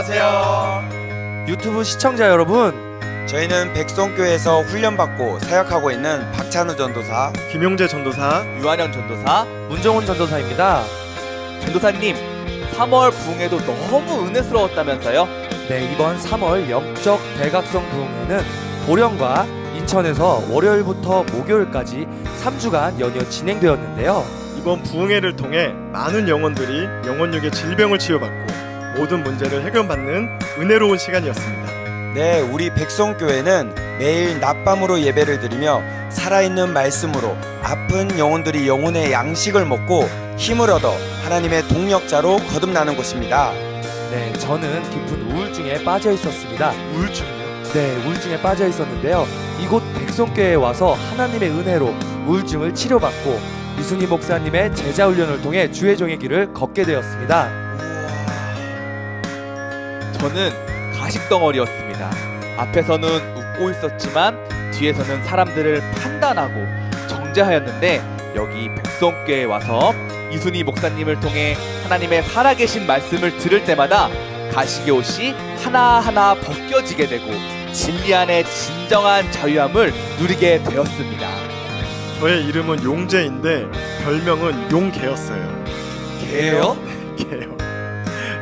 안녕하세요. 유튜브 시청자 여러분, 저희는 백송교회에서 훈련받고 사역하고 있는 박찬우 전도사, 김용재 전도사, 유한영 전도사, 문정훈 전도사입니다. 전도사님, 3월 부흥회도 너무 은혜스러웠다면서요? 네, 이번 3월 영적 대각성 부흥회는 보령과 인천에서 월요일부터 목요일까지 3주간 연이어 진행되었는데요. 이번 부흥회를 통해 많은 영혼들이 영혼육의 질병을 치유받고 모든 문제를 해결받는 은혜로운 시간이었습니다. 네, 우리 백송교회는 매일 낮밤으로 예배를 드리며 살아있는 말씀으로 아픈 영혼들이 영혼의 양식을 먹고 힘을 얻어 하나님의 동력자로 거듭나는 곳입니다. 네, 저는 깊은 우울증에 빠져 있었습니다. 우울증이요? 네, 우울증에 빠져 있었는데요. 이곳 백송교회에 와서 하나님의 은혜로 우울증을 치료받고 이순희 목사님의 제자 훈련을 통해 주의 종의 길을 걷게 되었습니다. 저는 가식덩어리였습니다. 앞에서는 웃고 있었지만 뒤에서는 사람들을 판단하고 정죄하였는데, 여기 백송교회에 와서 이순희 목사님을 통해 하나님의 살아계신 말씀을 들을 때마다 가식의 옷이 하나하나 벗겨지게 되고 진리 안에 진정한 자유함을 누리게 되었습니다. 저의 이름은 용재인데 별명은 용개였어요. 개요? 개요.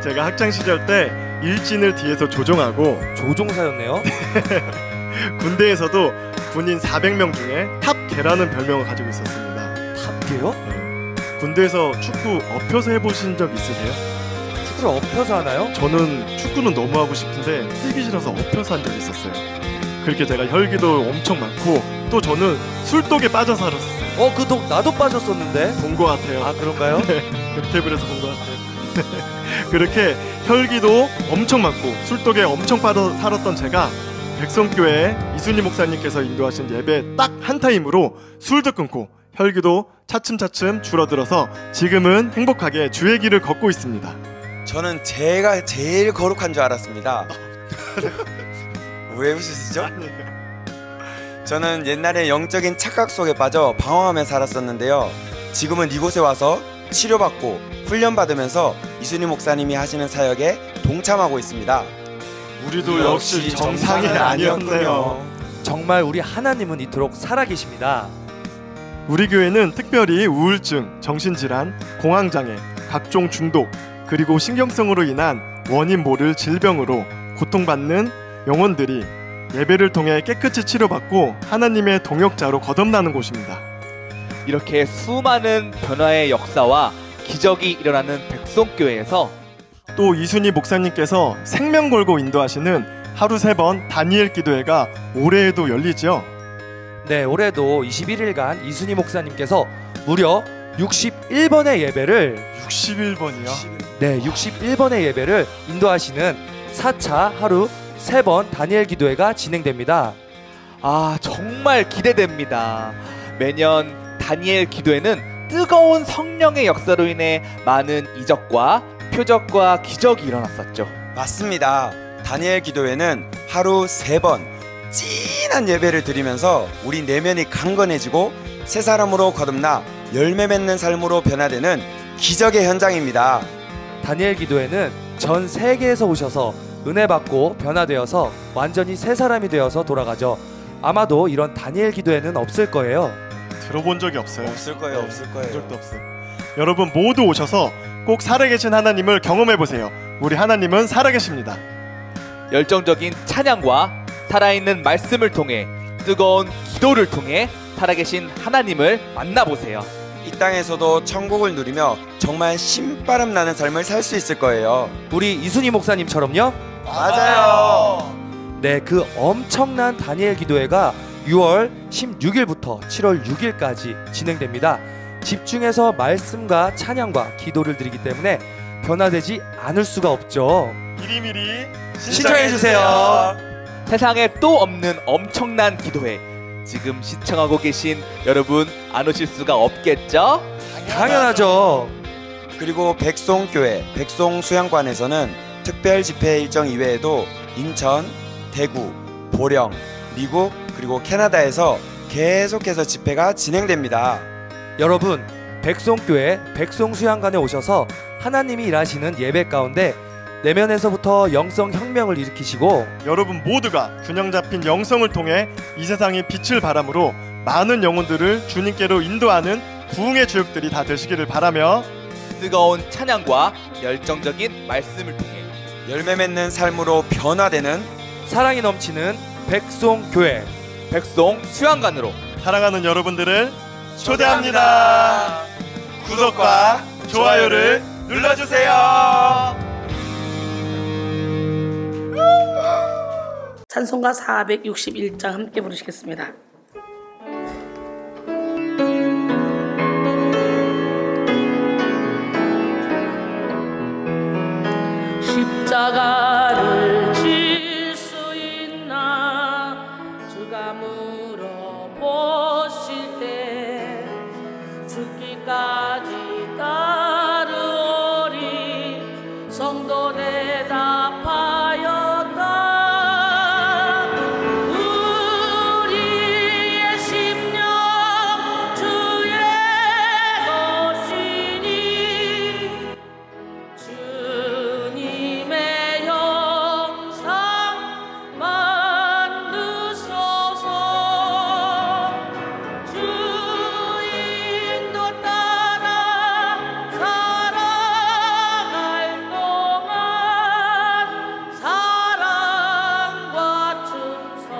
제가 학창 시절 때 일진을 뒤에서 조종하고 조종사였네요. 군대에서도 군인 400명 중에 탑개라는 별명을 가지고 있었습니다. 탑개요? 네. 군대에서 축구 엎혀서 해보신 적 있으세요? 축구를 엎혀서 하나요? 저는 축구는 너무 하고 싶은데 뛰기 싫어서 엎혀서 한 적이 있었어요. 그렇게 제가 혈기도 엄청 많고 또 저는 술독에 빠져 살았어요. 그 독 나도 빠졌었는데. 본 것 같아요. 아, 그런가요? 네, 웹테이블에서 본 것 같아요. 그렇게 혈기도 엄청 많고 술독에 엄청 빠져 살았던 제가 백성교회 이순희 목사님께서 인도하신 예배 딱 한 타임으로 술도 끊고 혈기도 차츰차츰 줄어들어서 지금은 행복하게 주의 길을 걷고 있습니다. 저는 제가 제일 거룩한 줄 알았습니다. 왜 웃으시죠? 저는 옛날에 영적인 착각 속에 빠져 방황하며 살았었는데요. 지금은 이곳에 와서 치료받고 훈련받으면서 이순희 목사님이 하시는 사역에 동참하고 있습니다. 우리도 역시 정상이 아니었네요. 정말 우리 하나님은 이토록 살아계십니다. 우리 교회는 특별히 우울증, 정신질환, 공황장애, 각종 중독, 그리고 신경성으로 인한 원인 모를 질병으로 고통받는 영혼들이 예배를 통해 깨끗이 치료받고 하나님의 동역자로 거듭나는 곳입니다. 이렇게 수많은 변화의 역사와 기적이 일어나는 백송교회에서 또 이순희 목사님께서 생명 걸고 인도하시는 하루 3번 다니엘 기도회가 올해에도 열리죠. 네, 올해도 21일간 이순희 목사님께서 무려 61번의 예배를 61번이요? 네, 61번의 예배를 인도하시는 4차 하루 3번 다니엘 기도회가 진행됩니다. 정말 기대됩니다. 매년 다니엘 기도회는 뜨거운 성령의 역사로 인해 많은 이적과 표적과 기적이 일어났었죠. 맞습니다. 다니엘 기도회는 하루 3번 진한 예배를 드리면서 우리 내면이 강건해지고 새 사람으로 거듭나 열매 맺는 삶으로 변화되는 기적의 현장입니다. 다니엘 기도회는 전 세계에서 오셔서 은혜 받고 변화되어서 완전히 새 사람이 되어서 돌아가죠. 아마도 이런 다니엘 기도회는 없을 거예요. 들어본 적이 없어요. 없을 거예요. 없을 거예요. 본 적도 없어요. 여러분 모두 오셔서 꼭 살아계신 하나님을 경험해보세요. 우리 하나님은 살아계십니다. 열정적인 찬양과 살아있는 말씀을 통해 뜨거운 기도를 통해 살아계신 하나님을 만나보세요. 이 땅에서도 천국을 누리며 정말 신바람 나는 삶을 살 수 있을 거예요. 우리 이순희 목사님처럼요? 맞아요. 네, 그 엄청난 다니엘 기도회가 6월 16일부터 7월 6일까지 진행됩니다. 집중해서 말씀과 찬양과 기도를 드리기 때문에 변화되지 않을 수가 없죠. 미리미리 신청해주세요. 세상에 또 없는 엄청난 기도회, 지금 시청하고 계신 여러분 안 오실 수가 없겠죠? 당연하죠. 그리고 백송교회 백송수양관에서는 특별 집회 일정 이외에도 인천, 대구, 보령, 미국 그리고 캐나다에서 계속해서 집회가 진행됩니다. 여러분, 백송교회 백송수양관에 오셔서 하나님이 일하시는 예배 가운데 내면에서부터 영성 혁명을 일으키시고 여러분 모두가 균형 잡힌 영성을 통해 이 세상에 빛을 발함으로 많은 영혼들을 주님께로 인도하는 부흥의 주역들이 다 되시기를 바라며 뜨거운 찬양과 열정적인 말씀을 통해 열매 맺는 삶으로 변화되는 사랑이 넘치는 백송교회 백송 수양관으로 사랑하는 여러분들을 초대합니다. 구독과 좋아요를 눌러주세요. 찬송가 461장 함께 부르시겠습니다. 십자가를 질 수 있나 주가 물어보실 때 죽기까지 따르오리 성도 대답하였다. 우리의 심령 주의 것이니 주님의 영상 만드소서. 주인도 따라 살아갈 동안 사랑과 충성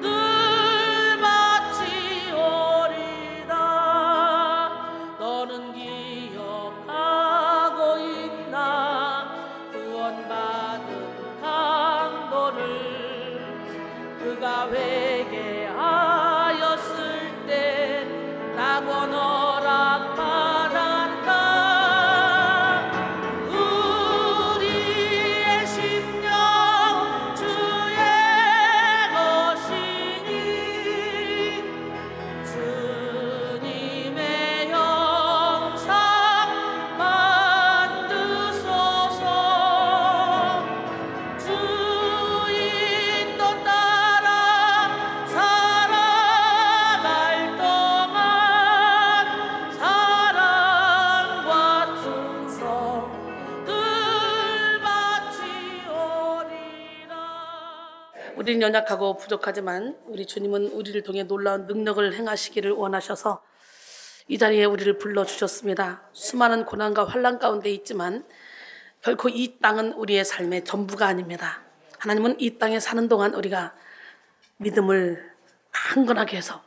늘 바치오리다. 너는 기억하고 있나 구원받은 강도를 그가 회개하였을 때 낙원 허락받았다. 우리의 심령 주의 것이니 주님의 영상 만드소서. 주인도 따라 살아갈 동안 사랑과 충성 늘 바치오리라. 우리는 연약하고 부족하지만 우리 주님은 우리를 통해 놀라운 능력을 행하시기를 원하셔서 이 자리에 우리를 불러주셨습니다. 수많은 고난과 환난 가운데 있지만 결코 이 땅은 우리의 삶의 전부가 아닙니다. 하나님은 이 땅에 사는 동안 우리가 믿음을 강건하게 해서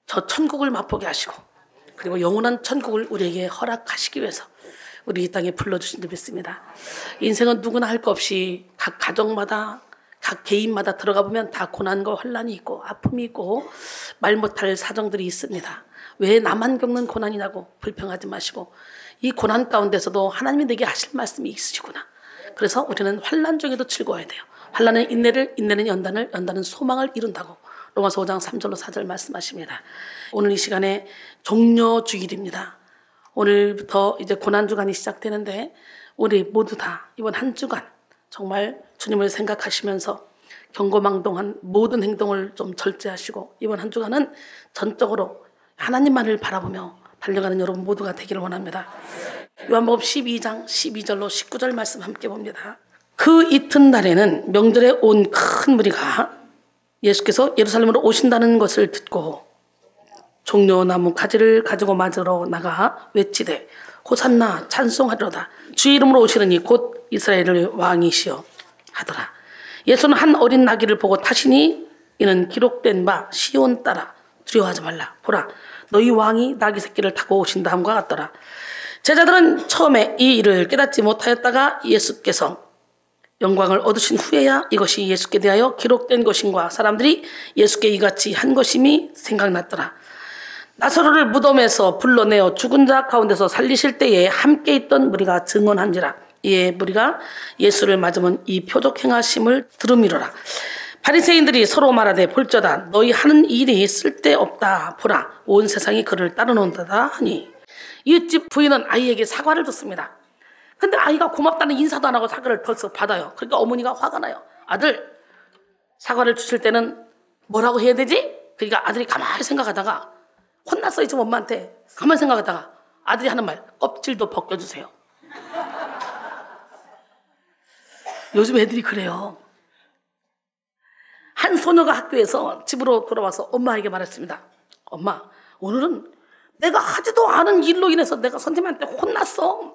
저 천국을 맛보게 하시고 그리고 영원한 천국을 우리에게 허락하시기 위해서 우리 이 땅에 불러주신 줄 믿습니다. 인생은 누구나 할 것 없이 각 가정마다 각 개인마다 들어가 보면 다 고난과 환난이 있고 아픔이 있고 말 못할 사정들이 있습니다. 왜 나만 겪는 고난이냐고 불평하지 마시고 이 고난 가운데서도 하나님이 내게 하실 말씀이 있으시구나. 그래서 우리는 환난 중에도 즐거워야 돼요. 환난은 인내를, 인내는 연단을, 연단은 소망을 이룬다고 로마서 5장 3절로 4절 말씀하십니다. 오늘 이 시간에 종려 주일입니다. 오늘부터 이제 고난 주간이 시작되는데 우리 모두 다 이번 한 주간 정말 주님을 생각하시면서 경고망동한 모든 행동을 좀 절제하시고 이번 한 주간은 전적으로 하나님만을 바라보며 달려가는 여러분 모두가 되기를 원합니다. 요한복음 12장 12절로 19절 말씀 함께 봅니다. 그 이튿날에는 명절에 온 큰 무리가 예수께서 예루살렘으로 오신다는 것을 듣고 종려나무 가지를 가지고 맞으러 나가 외치되 호산나 찬송하리로다. 주 이름으로 오시느니 곧 이스라엘의 왕이시여 하더라. 예수는 한 어린 나귀를 보고 타시니 이는 기록된 바 시온 따라 두려워하지 말라. 보라 너희 왕이 나귀 새끼를 타고 오신다 함과 같더라. 제자들은 처음에 이 일을 깨닫지 못하였다가 예수께서 영광을 얻으신 후에야 이것이 예수께 대하여 기록된 것인가 사람들이 예수께 이같이 한 것임이 생각났더라. 나사로를 무덤에서 불러내어 죽은 자 가운데서 살리실 때에 함께 있던 무리가 증언한지라. 이에 무리가 예수를 맞으면 이 표적 행하심을 들음이로라. 바리새인들이 서로 말하되 볼저다 너희 하는 일이 쓸데없다. 보라 온 세상이 그를 따르는도다 하니 이웃집 부인은 아이에게 사과를 줬습니다. 근데 아이가 고맙다는 인사도 안 하고 사과를 벌써 받아요. 그러니까 어머니가 화가 나요. 아들 사과를 주실 때는 뭐라고 해야 되지? 그러니까 아들이 가만히 생각하다가 혼났어요 지금 엄마한테. 가만히 생각하다가 아들이 하는 말 껍질도 벗겨주세요. 요즘 애들이 그래요. 한 소녀가 학교에서 집으로 돌아와서 엄마에게 말했습니다. 엄마, 오늘은 내가 하지도 않은 일로 인해서 내가 선생님한테 혼났어.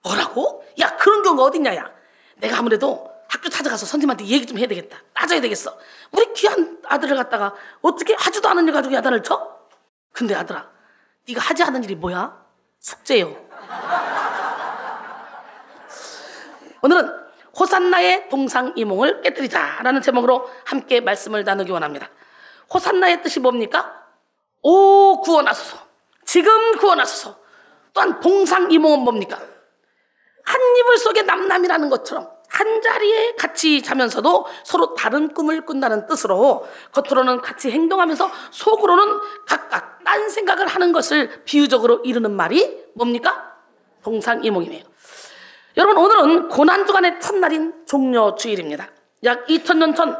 뭐라고? 야, 그런 경우가 어딨냐, 야. 내가 아무래도 학교 찾아가서 선생님한테 얘기 좀 해야 되겠다. 따져야 되겠어. 우리 귀한 아들을 갖다가 어떻게 하지도 않은 일 가지고 야단을 쳐? 근데 아들아, 네가 하지 않은 일이 뭐야? 숙제요. 오늘은 호산나의 동상이몽을 깨뜨리자라는 제목으로 함께 말씀을 나누기 원합니다. 호산나의 뜻이 뭡니까? 오 구원하소서, 지금 구원하소서. 또한 동상이몽은 뭡니까? 한 이불 속에 남남이라는 것처럼 한 자리에 같이 자면서도 서로 다른 꿈을 꾼다는 뜻으로 겉으로는 같이 행동하면서 속으로는 각각 딴 생각을 하는 것을 비유적으로 이루는 말이 뭡니까? 동상이몽이네요. 여러분, 오늘은 고난주간의 첫날인 종려주일입니다. 약 2000년 전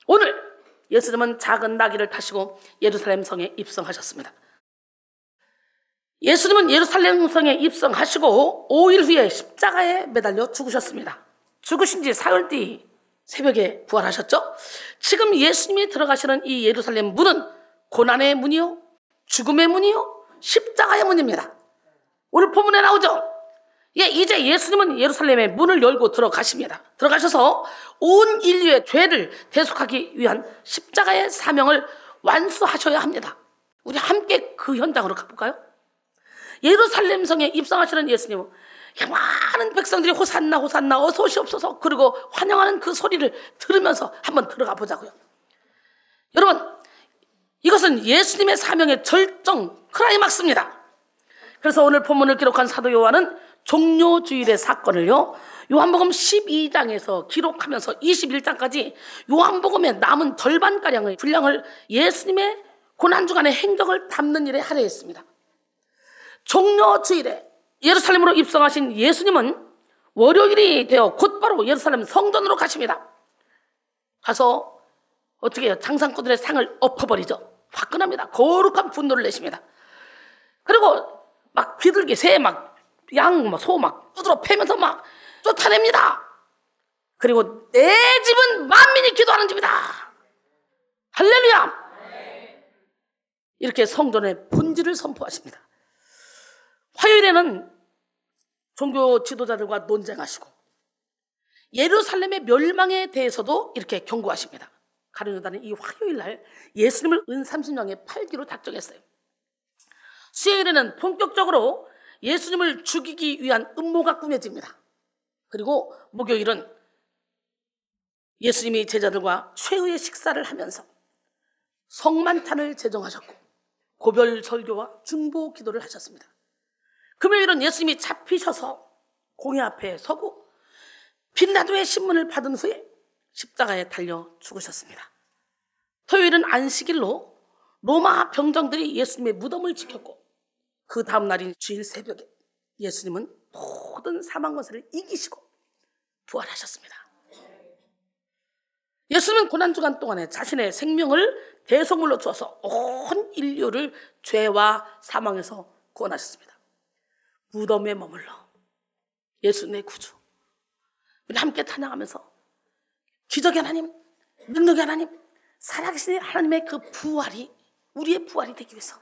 오늘 예수님은 작은 나귀를 타시고 예루살렘 성에 입성하셨습니다. 예수님은 예루살렘 성에 입성하시고 5일 후에 십자가에 매달려 죽으셨습니다. 죽으신 지 사흘 뒤 새벽에 부활하셨죠. 지금 예수님이 들어가시는 이 예루살렘 문은 고난의 문이요, 죽음의 문이요, 십자가의 문입니다. 오늘 본문에 나오죠. 예, 이제 예수님은 예루살렘의 문을 열고 들어가십니다. 들어가셔서 온 인류의 죄를 대속하기 위한 십자가의 사명을 완수하셔야 합니다. 우리 함께 그 현장으로 가볼까요? 예루살렘 성에 입성하시는 예수님은 많은 백성들이 호산나 호산나 어서 오시옵소서 그리고 환영하는 그 소리를 들으면서 한번 들어가 보자고요. 여러분, 이것은 예수님의 사명의 절정 클라이막스입니다. 그래서 오늘 본문을 기록한 사도 요한은 종려주일의 사건을요, 요한복음 12장에서 기록하면서 21장까지 요한복음의 남은 절반가량의 분량을 예수님의 고난주간의 행적을 담는 일에 할애했습니다. 종려주일에 예루살렘으로 입성하신 예수님은 월요일이 되어 곧바로 예루살렘 성전으로 가십니다. 가서 어떻게 해요? 장상꾼들의 상을 엎어버리죠. 화끈합니다. 거룩한 분노를 내십니다. 그리고 막 비둘기, 새, 막 양, 소 막 두드러 패면서 막 쫓아냅니다. 그리고 내 집은 만민이 기도하는 집이다. 할렐루야. 이렇게 성전의 본질을 선포하십니다. 화요일에는 종교 지도자들과 논쟁하시고 예루살렘의 멸망에 대해서도 이렇게 경고하십니다. 가룟유다는 이 화요일날 예수님을 은30냥의 팔기로 작정했어요. 수요일에는 본격적으로 예수님을 죽이기 위한 음모가 꾸며집니다. 그리고 목요일은 예수님이 제자들과 최후의 식사를 하면서 성만찬을 제정하셨고 고별 설교와 중보 기도를 하셨습니다. 금요일은 예수님이 잡히셔서 공회 앞에 서고 빌라도의 신문을 받은 후에 십자가에 달려 죽으셨습니다. 토요일은 안식일로 로마 병정들이 예수님의 무덤을 지켰고 그 다음 날인 주일 새벽에 예수님은 모든 사망 권세를 이기시고 부활하셨습니다. 예수님은 고난주간 동안에 자신의 생명을 대속물로 주어서 온 인류를 죄와 사망에서 구원하셨습니다. 무덤에 머물러 예수 내 구주, 우리 함께 찬양하면서 기적의 하나님, 능력의 하나님, 살아계신 하나님의 그 부활이 우리의 부활이 되기 위해서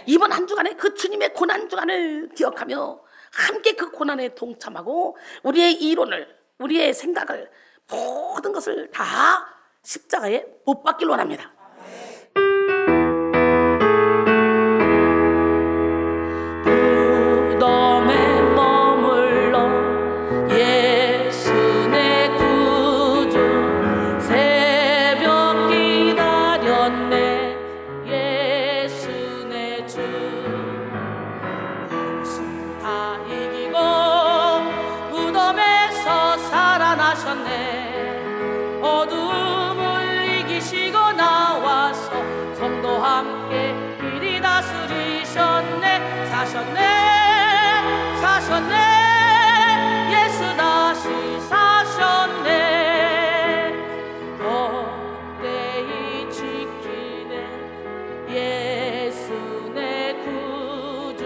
이번 한 주간에 그 주님의 고난주간을 기억하며 함께 그 고난에 동참하고 우리의 이론을, 우리의 생각을, 모든 것을 다 십자가에 못 박길 원합니다. 무덤에 머물러 예수 내 구주 새벽 기다렸네. 예수 내 주 다 이기고 무덤에서 살아나셨네. 어둠을 이기시고 나와서 성도 함께 길이 다스리셨네. 사셨네 예수 다시 사셨네. 헛되이 지키네 예수 내 구주.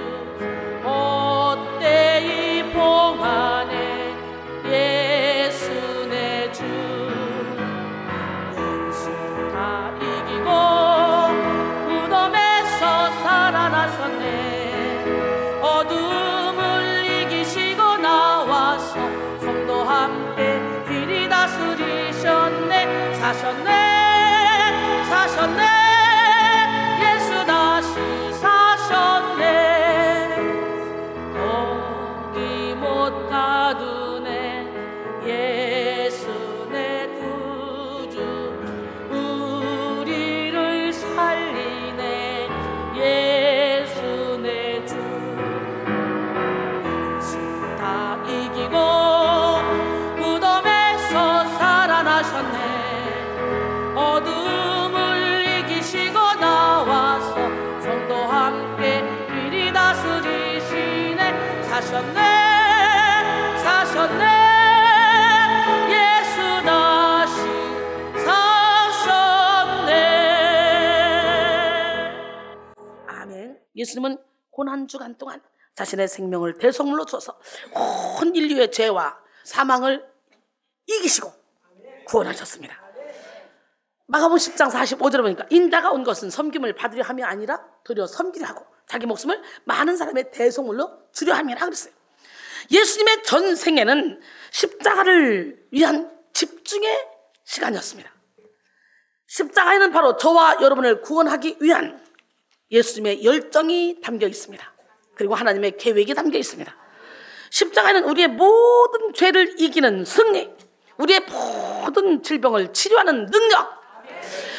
헛되이 봉하네 예수 사셨네 사셨네 예수 다시 사셨네. 아멘. 예수님은 고난 주간 동안 자신의 생명을 대속물로 주어서 온 인류의 죄와 사망을 이기시고 구원하셨습니다. 마가복음 10장 45절에 보니까 인자가 온 것은 섬김을 받으려 함이 아니라 도리어 섬기려 하고 자기 목숨을 많은 사람의 대속물로 주려 함이라 그랬어요. 예수님의 전생에는 십자가를 위한 집중의 시간이었습니다. 십자가에는 바로 저와 여러분을 구원하기 위한 예수님의 열정이 담겨 있습니다. 그리고 하나님의 계획이 담겨 있습니다. 십자가에는 우리의 모든 죄를 이기는 승리, 우리의 모든 질병을 치료하는 능력,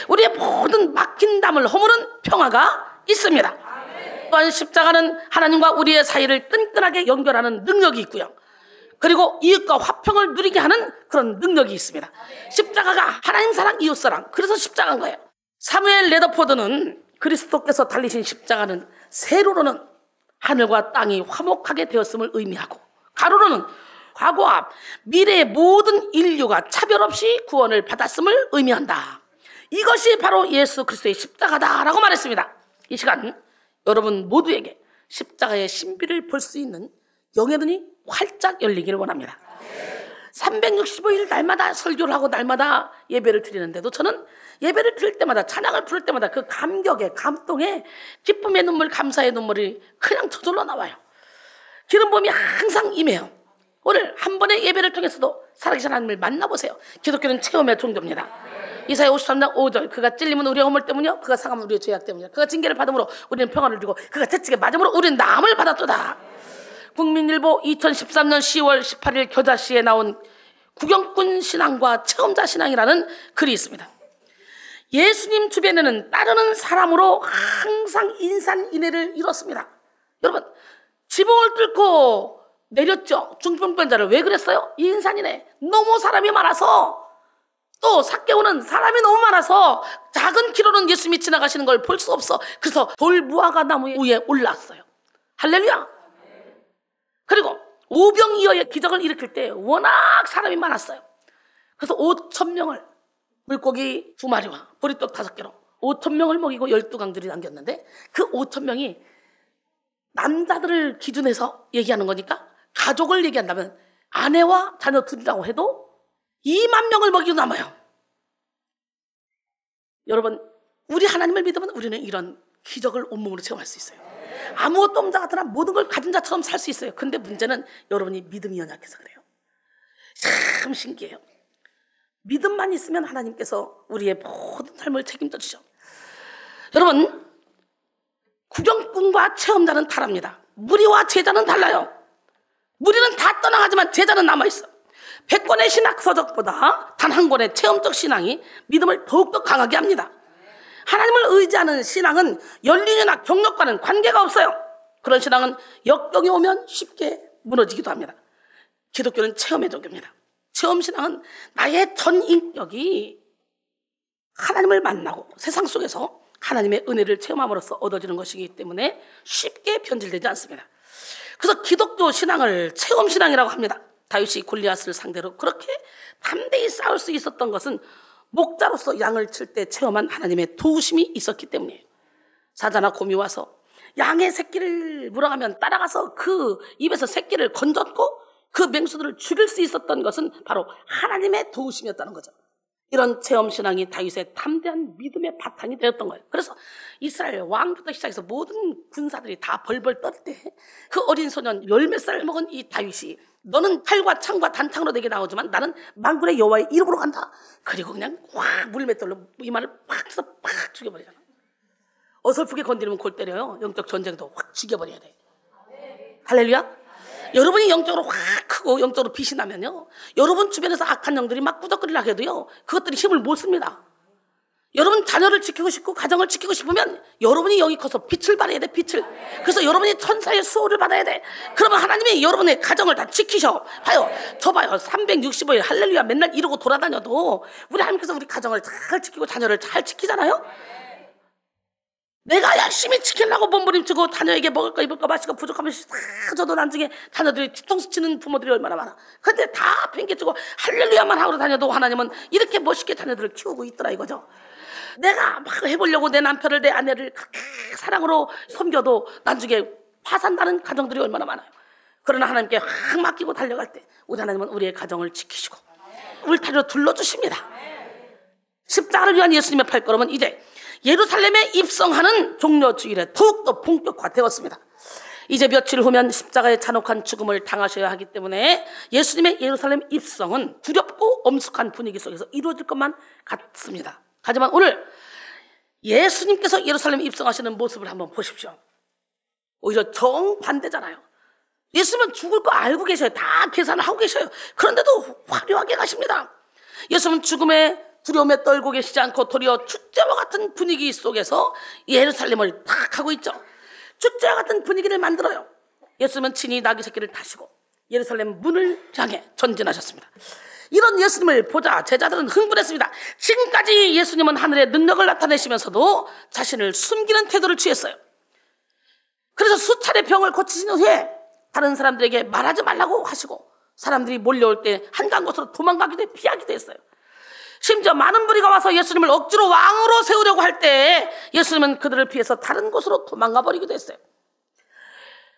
우리의 모든 막힌 담을 허무는 평화가 있습니다. 또한 십자가는 하나님과 우리의 사이를 끈끈하게 연결하는 능력이 있고요. 그리고 이웃과 화평을 누리게 하는 그런 능력이 있습니다. 십자가가 하나님 사랑, 이웃 사랑, 그래서 십자가인 거예요. 사무엘 레더포드는 그리스도께서 달리신 십자가는 세로로는 하늘과 땅이 화목하게 되었음을 의미하고, 가로로는 과거와 미래의 모든 인류가 차별 없이 구원을 받았음을 의미한다. 이것이 바로 예수 그리스도의 십자가다라고 말했습니다. 이 시간 여러분 모두에게 십자가의 신비를 볼 수 있는 영의 눈이 활짝 열리기를 원합니다. 365일 날마다 설교를 하고 날마다 예배를 드리는데도 저는 예배를 드릴 때마다, 찬양을 부를 때마다 그 감격에, 감동에, 기쁨의 눈물, 감사의 눈물이 그냥 저절로 나와요. 기름 부음이 항상 임해요. 오늘 한 번의 예배를 통해서도 살아계신 하나님을 만나보세요. 기독교는 체험의 종교입니다. 이사야 53장 5절, 그가 찔림은 우리의 허물 때문이요, 그가 상함은 우리의 죄악 때문이요, 그가 징계를 받음으로 우리는 평안을 누리고 그가 채찍에 맞음으로 우리는 나음을 받았도다. 국민일보 2013년 10월 18일 겨자씨에 나온 구경꾼 신앙과 체험자 신앙이라는 글이 있습니다. 예수님 주변에는 따르는 사람으로 항상 인산인해를 이뤘습니다. 여러분, 지붕을 뚫고 내렸죠. 중풍병자를. 왜 그랬어요? 인산인해. 너무 사람이 많아서, 또 삭개오는 사람이 너무 많아서 작은 키로는 예수님이 지나가시는 걸 볼 수 없어. 그래서 돌무화과 나무 위에 올랐어요. 할렐루야. 그리고 오병이어의 기적을 일으킬 때 워낙 사람이 많았어요. 그래서 5,000명을 물고기 2마리와 보리떡 5개로 5,000명을 먹이고 12강들이 남겼는데, 그 5,000명이 남자들을 기준해서 얘기하는 거니까 가족을 얘기한다면 아내와 자녀 둘이라고 해도 2만 명을 먹이고 남아요. 여러분, 우리 하나님을 믿으면 우리는 이런 기적을 온몸으로 체험할 수 있어요. 아무것도 없는 자 같으나 모든 걸 가진 자처럼 살 수 있어요. 근데 문제는 여러분이 믿음이 연약해서 그래요. 참 신기해요. 믿음만 있으면 하나님께서 우리의 모든 삶을 책임져 주셔. 여러분, 구경꾼과 체험자는 다릅니다. 무리와 제자는 달라요. 무리는 다 떠나가지만 제자는 남아있어. 100권의 신학 서적보다 단 한 권의 체험적 신앙이 믿음을 더욱더 강하게 합니다. 하나님을 의지하는 신앙은 연륜이나 경력과는 관계가 없어요. 그런 신앙은 역경이 오면 쉽게 무너지기도 합니다. 기독교는 체험의 종교입니다. 체험 신앙은 나의 전 인격이 하나님을 만나고 세상 속에서 하나님의 은혜를 체험함으로써 얻어지는 것이기 때문에 쉽게 변질되지 않습니다. 그래서 기독교 신앙을 체험 신앙이라고 합니다. 다윗이 골리앗을 상대로 그렇게 담대히 싸울 수 있었던 것은 목자로서 양을 칠 때 체험한 하나님의 도우심이 있었기 때문이에요. 사자나 곰이 와서 양의 새끼를 물어가면 따라가서 그 입에서 새끼를 건졌고 그 맹수들을 죽일 수 있었던 것은 바로 하나님의 도우심이었다는 거죠. 이런 체험신앙이 다윗의 담대한 믿음의 바탕이 되었던 거예요. 그래서 이스라엘 왕부터 시작해서 모든 군사들이 다 벌벌 떨 때 그 어린 소년 10몇 살 먹은 이 다윗이, 너는 칼과 창과 단창으로 내게 나오지만 나는 만군의 여호와의 이름으로 간다. 그리고 그냥 확 물맷돌로 이마를 팍 쳐서 팍 죽여버리잖아. 어설프게 건드리면 골 때려요. 영적 전쟁도 확 죽여버려야 돼. 할렐루야. 여러분이 영적으로 확 크고 영적으로 빛이 나면요, 여러분 주변에서 악한 영들이 막 꾸덕거리려고 해도요, 그것들이 힘을 못 씁니다. 여러분 자녀를 지키고 싶고 가정을 지키고 싶으면 여러분이 영이 커서 빛을 발해야 돼. 빛을. 그래서 여러분이 천사의 수호를 받아야 돼. 그러면 하나님이 여러분의 가정을 다 지키셔. 봐요, 저 봐요, 365일 할렐루야 맨날 이러고 돌아다녀도 우리 하나님께서 우리 가정을 잘 지키고 자녀를 잘 지키잖아요. 내가 열심히 지키려고 몸부림치고 자녀에게 먹을 거 입을 거 마실 거 부족하면 다 줘도 나중에 자녀들이 뒤통수 치는 부모들이 얼마나 많아. 근데 다 팽개치고 할렐루야만 하고 다녀도 하나님은 이렇게 멋있게 자녀들을 키우고 있더라 이거죠. 내가 막 해보려고 내 남편을 내 아내를 그렇게 사랑으로 섬겨도 나중에 파산나는 가정들이 얼마나 많아요. 그러나 하나님께 확 맡기고 달려갈 때 우리 하나님은 우리의 가정을 지키시고 울타리로 둘러주십니다. 십자가를 위한 예수님의 발걸음은 이제 예루살렘에 입성하는 종려 주일에 더욱더 본격화되었습니다. 이제 며칠 후면 십자가의 잔혹한 죽음을 당하셔야 하기 때문에 예수님의 예루살렘 입성은 두렵고 엄숙한 분위기 속에서 이루어질 것만 같습니다. 하지만 오늘 예수님께서 예루살렘 입성하시는 모습을 한번 보십시오. 오히려 정반대잖아요. 예수님은 죽을 거 알고 계셔요. 다 계산을 하고 계셔요. 그런데도 화려하게 가십니다. 예수님은 죽음의 두려움에 떨고 계시지 않고 도리어 축제와 같은 분위기 속에서 예루살렘을 탁 하고 있죠. 축제와 같은 분위기를 만들어요. 예수님은 친히 나귀 새끼를 타시고 예루살렘 문을 향해 전진하셨습니다. 이런 예수님을 보자 제자들은 흥분했습니다. 지금까지 예수님은 하늘의 능력을 나타내시면서도 자신을 숨기는 태도를 취했어요. 그래서 수차례 병을 고치신 후에 다른 사람들에게 말하지 말라고 하시고 사람들이 몰려올 때 한가한 곳으로 도망가기도 해 피하기도 했어요. 심지어 많은 무리가 와서 예수님을 억지로 왕으로 세우려고 할 때 예수님은 그들을 피해서 다른 곳으로 도망가 버리기도 했어요.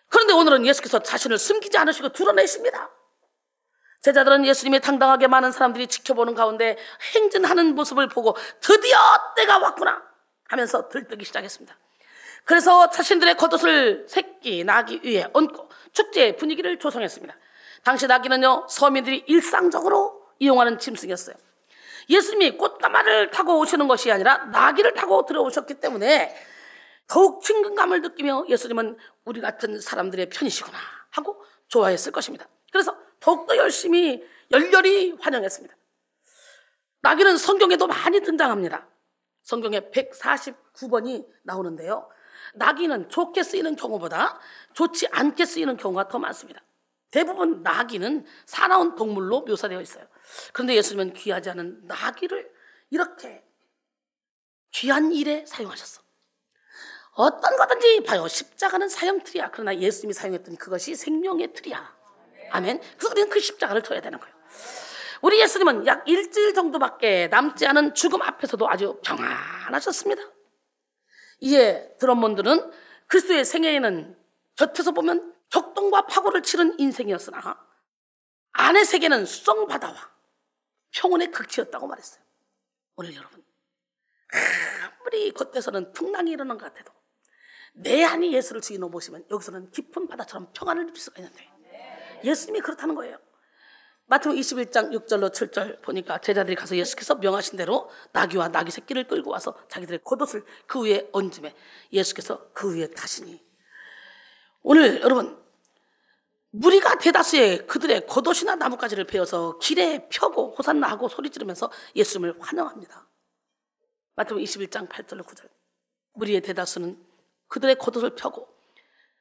그런데 오늘은 예수께서 자신을 숨기지 않으시고 드러내십니다. 제자들은 예수님이 당당하게 많은 사람들이 지켜보는 가운데 행진하는 모습을 보고 드디어 때가 왔구나 하면서 들뜨기 시작했습니다. 그래서 자신들의 겉옷을 새끼 나귀 위에 얹고 축제의 분위기를 조성했습니다. 당시 나귀는요 서민들이 일상적으로 이용하는 짐승이었어요. 예수님이 꽃가마를 타고 오시는 것이 아니라 나귀를 타고 들어오셨기 때문에 더욱 친근감을 느끼며 예수님은 우리 같은 사람들의 편이시구나 하고 좋아했을 것입니다. 그래서 더욱더 열심히 열렬히 환영했습니다. 나귀는 성경에도 많이 등장합니다. 성경에 149번이 나오는데요. 나귀는 좋게 쓰이는 경우보다 좋지 않게 쓰이는 경우가 더 많습니다. 대부분 나귀는 사나운 동물로 묘사되어 있어요. 그런데 예수님은 귀하지 않은 나귀를 이렇게 귀한 일에 사용하셨어. 어떤 거든지 봐요. 십자가는 사형 틀이야. 그러나 예수님이 사용했던 그것이 생명의 틀이야. 아멘. 그래서 우리는 그 십자가를 둬야 되는 거예요. 우리 예수님은 약 일주일 정도밖에 남지 않은 죽음 앞에서도 아주 평안하셨습니다. 이에 드럼몬드는 그리스도의 생애에는 곁에서 보면 격동과 파고를 치른 인생이었으나 안의 세계는 수정바다와 평온의 극치였다고 말했어요. 오늘 여러분 아무리 겉에서는 풍랑이 일어난 것 같아도 내 안이 예수를 주인으로 모시면 여기서는 깊은 바다처럼 평안을 누릴 수가 있는데 예수님이 그렇다는 거예요. 마태복음 21장 6절로 7절 보니까 제자들이 가서 예수께서 명하신 대로 나귀와 나귀 새끼를 끌고 와서 자기들의 겉옷을 그 위에 얹음에 예수께서 그 위에 타시니 오늘 여러분 무리가 대다수의 그들의 겉옷이나 나뭇가지를 베어서 길에 펴고 호산나 하고 소리 지르면서 예수님을 환영합니다. 마태복음 21장 8절로 9절 무리의 대다수는 그들의 겉옷을 펴고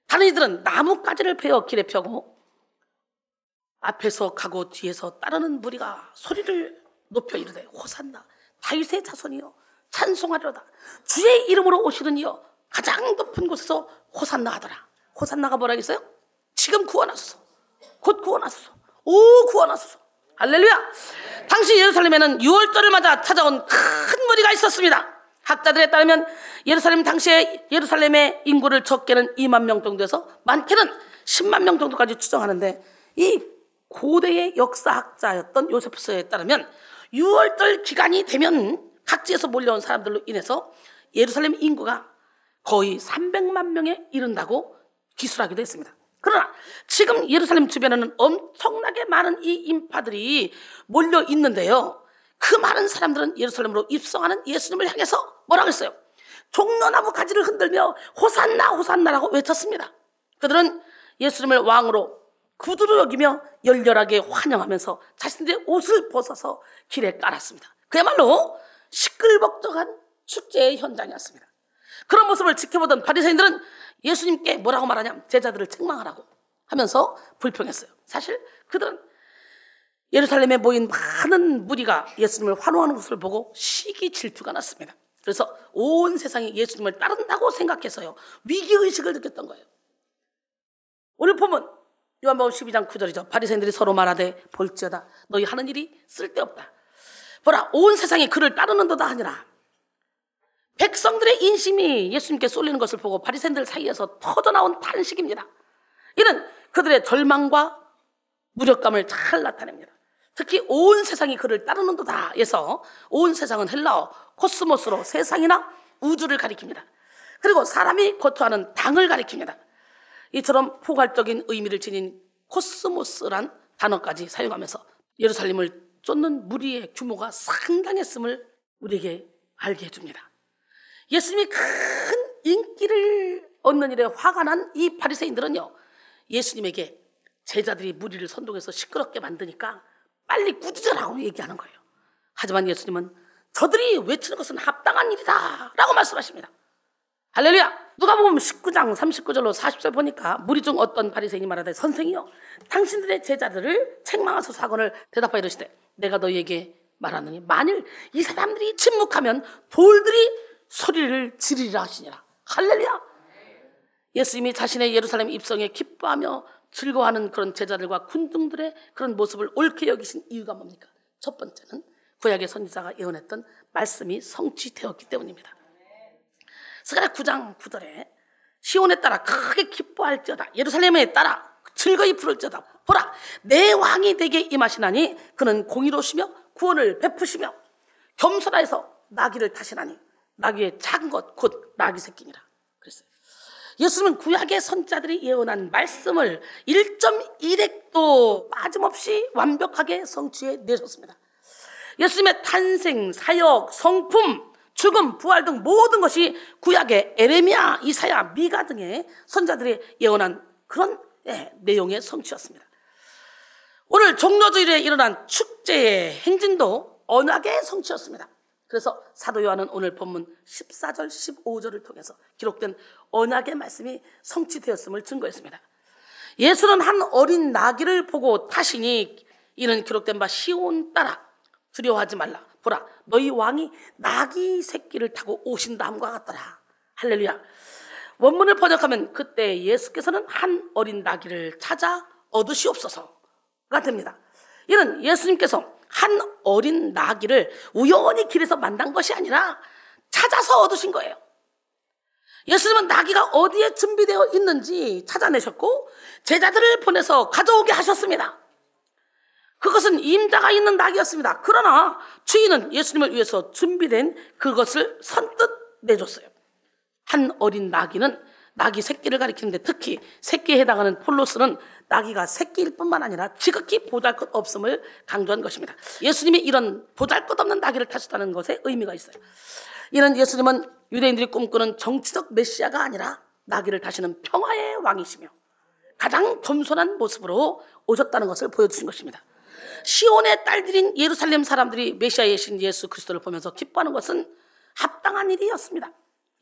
다른 이들은 나뭇가지를 베어 길에 펴고 앞에서 가고 뒤에서 따르는 무리가 소리를 높여 이르되 호산나 다윗의 자손이여 찬송하려다 주의 이름으로 오시는 이여 가장 높은 곳에서 호산나 하더라. 호산나가 뭐라 했어요? 지금 구원하소서 곧 구원하소서 오 구원하소서 할렐루야. 당시 예루살렘에는 유월절을 맞아 찾아온 큰 무리가 있었습니다. 학자들에 따르면 예루살렘 당시에 예루살렘의 인구를 적게는 2만 명 정도에서 많게는 10만 명 정도까지 추정하는데 이 고대의 역사학자였던 요세푸스에 따르면 6월절 기간이 되면 각지에서 몰려온 사람들로 인해서 예루살렘 인구가 거의 300만 명에 이른다고 기술하기도 했습니다. 그러나 지금 예루살렘 주변에는 엄청나게 많은 이 인파들이 몰려 있는데요. 그 많은 사람들은 예루살렘으로 입성하는 예수님을 향해서 뭐라고 했어요? 종려나무 가지를 흔들며 호산나 호산나라고 외쳤습니다. 그들은 예수님을 왕으로 구두로 여기며 열렬하게 환영하면서 자신들의 옷을 벗어서 길에 깔았습니다. 그야말로 시끌벅적한 축제의 현장이었습니다. 그런 모습을 지켜보던 바리새인들은 예수님께 뭐라고 말하냐면 제자들을 책망하라고 하면서 불평했어요. 사실 그들은 예루살렘에 모인 많은 무리가 예수님을 환호하는 것을 보고 시기 질투가 났습니다. 그래서 온 세상이 예수님을 따른다고 생각해서요, 위기의식을 느꼈던 거예요. 오늘 보면 요한복음 12장 9절이죠. 바리새인들이 서로 말하되 볼지어다 너희 하는 일이 쓸데없다. 보라, 온 세상이 그를 따르는도다 하니라. 백성들의 인심이 예수님께 쏠리는 것을 보고 바리새인들 사이에서 터져나온 탄식입니다. 이는 그들의 절망과 무력감을 잘 나타냅니다. 특히 온 세상이 그를 따르는도다 해서 온 세상은 헬라어 코스모스로 세상이나 우주를 가리킵니다. 그리고 사람이 고토하는 당을 가리킵니다. 이처럼 포괄적인 의미를 지닌 코스모스란 단어까지 사용하면서 예루살렘을 쫓는 무리의 규모가 상당했음을 우리에게 알게 해줍니다. 예수님이 큰 인기를 얻는 일에 화가 난 이 바리새인들은요, 예수님에게 제자들이 무리를 선동해서 시끄럽게 만드니까 빨리 꾸짖으라고 얘기하는 거예요. 하지만 예수님은 저들이 외치는 것은 합당한 일이다 라고 말씀하십니다. 할렐루야. 누가복음 19장 39절로 40절 보니까 무리 중 어떤 바리새인이 말하되 선생이여 당신들의 제자들을 책망하소서 사건을 대답하여 이르시되 내가 너희에게 말하느니 만일 이 사람들이 침묵하면 돌들이 소리를 지르리라 하시니라. 할렐루야. 예수님이 자신의 예루살렘 입성에 기뻐하며 즐거워하는 그런 제자들과 군중들의 그런 모습을 옳게 여기신 이유가 뭡니까? 첫 번째는 구약의 선지자가 예언했던 말씀이 성취되었기 때문입니다. 스가랴 9장 9절에 시온에 따라 크게 기뻐할지어다 예루살렘에 따라 즐거이 부를지어다 보라 내 왕이 되게 임하시나니 그는 공의로우시며 구원을 베푸시며 겸손하여서 나귀를 타시나니 나귀의 작은 것 곧 나귀 새끼니라 그랬어요. 예수님은 구약의 선지자들이 예언한 말씀을 1.1획도 빠짐없이 완벽하게 성취해 내셨습니다. 예수님의 탄생, 사역, 성품, 죽음, 부활 등 모든 것이 구약의 에레미야, 이사야, 미가 등의 선지자들이 예언한 그런 내용의 성취였습니다. 오늘 종려주일에 일어난 축제의 행진도 언약의 성취였습니다. 그래서 사도 요한은 오늘 본문 14절, 15절을 통해서 기록된 언약의 말씀이 성취되었음을 증거했습니다. 예수는 한 어린 나귀를 보고 타시니 이는 기록된 바 시온 따라 두려워하지 말라. 보라 너희 왕이 나귀 새끼를 타고 오신다함과 같더라. 할렐루야. 원문을 번역하면 그때 예수께서는 한 어린 나귀를 찾아 얻으시옵소서가 됩니다. 이는 예수님께서 한 어린 나귀를 우연히 길에서 만난 것이 아니라 찾아서 얻으신 거예요. 예수님은 나귀가 어디에 준비되어 있는지 찾아내셨고 제자들을 보내서 가져오게 하셨습니다. 그것은 임자가 있는 나귀였습니다. 그러나 주인은 예수님을 위해서 준비된 그것을 선뜻 내줬어요. 한 어린 나귀는 나귀 새끼를 가리키는데 특히 새끼에 해당하는 폴로스는 나귀가 새끼일 뿐만 아니라 지극히 보잘것없음을 강조한 것입니다. 예수님이 이런 보잘것없는 나귀를 타셨다는 것에 의미가 있어요. 이는 예수님은 유대인들이 꿈꾸는 정치적 메시아가 아니라 나귀를 타시는 평화의 왕이시며 가장 겸손한 모습으로 오셨다는 것을 보여주신 것입니다. 시온의 딸들인 예루살렘 사람들이 메시아의 신 예수 그리스도를 보면서 기뻐하는 것은 합당한 일이었습니다.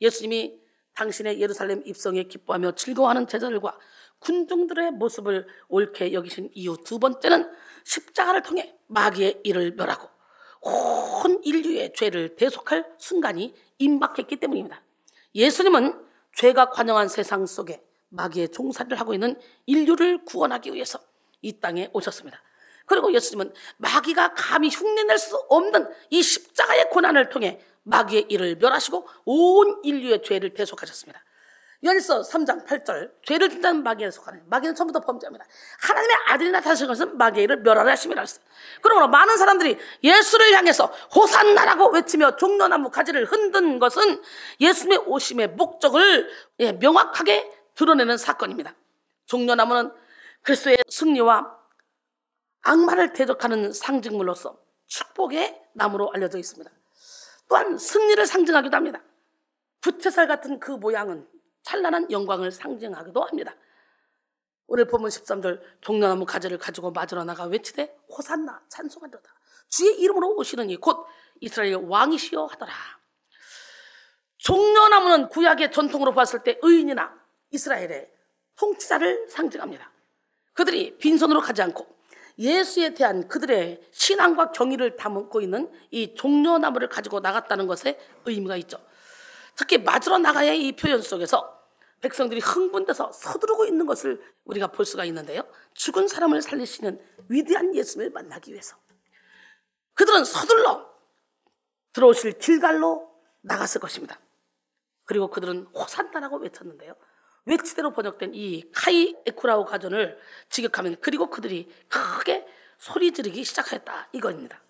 예수님이 당신의 예루살렘 입성에 기뻐하며 즐거워하는 제자들과 군중들의 모습을 옳게 여기신 이유 두 번째는 십자가를 통해 마귀의 일을 멸하고 온 인류의 죄를 대속할 순간이 임박했기 때문입니다. 예수님은 죄가 관영한 세상 속에 마귀의 종살이를 하고 있는 인류를 구원하기 위해서 이 땅에 오셨습니다. 그리고 예수님은 마귀가 감히 흉내낼 수 없는 이 십자가의 고난을 통해 마귀의 일을 멸하시고 온 인류의 죄를 대속하셨습니다. 요한일서 3장 8절 죄를 짓는 마귀에 속하는 마귀는 처음부터 범죄합니다. 하나님의 아들이 나타나신 것은 마귀의 일을 멸하라 하심이라 했어요. 그러므로 많은 사람들이 예수를 향해서 호산나라고 외치며 종려나무 가지를 흔든 것은 예수님의 오심의 목적을 명확하게 드러내는 사건입니다. 종려나무는 그리스도의 승리와 악마를 대적하는 상징물로서 축복의 나무로 알려져 있습니다. 또한 승리를 상징하기도 합니다. 부채살 같은 그 모양은 찬란한 영광을 상징하기도 합니다. 오늘 본문 13절 종려나무 가지를 가지고 맞으러 나가 외치되 호산나 찬송하리로다. 주의 이름으로 오시는 이 곧 이스라엘 왕이시여 하더라. 종려나무는 구약의 전통으로 봤을 때 의인이나 이스라엘의 통치자를 상징합니다. 그들이 빈손으로 가지 않고 예수에 대한 그들의 신앙과 경의를 담고 있는 이 종려나무를 가지고 나갔다는 것에 의미가 있죠. 특히 맞으러 나가의 이 표현 속에서 백성들이 흥분돼서 서두르고 있는 것을 우리가 볼 수가 있는데요. 죽은 사람을 살리시는 위대한 예수님을 만나기 위해서 그들은 서둘러 들어오실 길갈로 나갔을 것입니다. 그리고 그들은 호산나라고 외쳤는데요. 외치대로 번역된 이 카이 에쿠라오 가전을 직역하면 그리고 그들이 크게 소리 지르기 시작했다 이거입니다.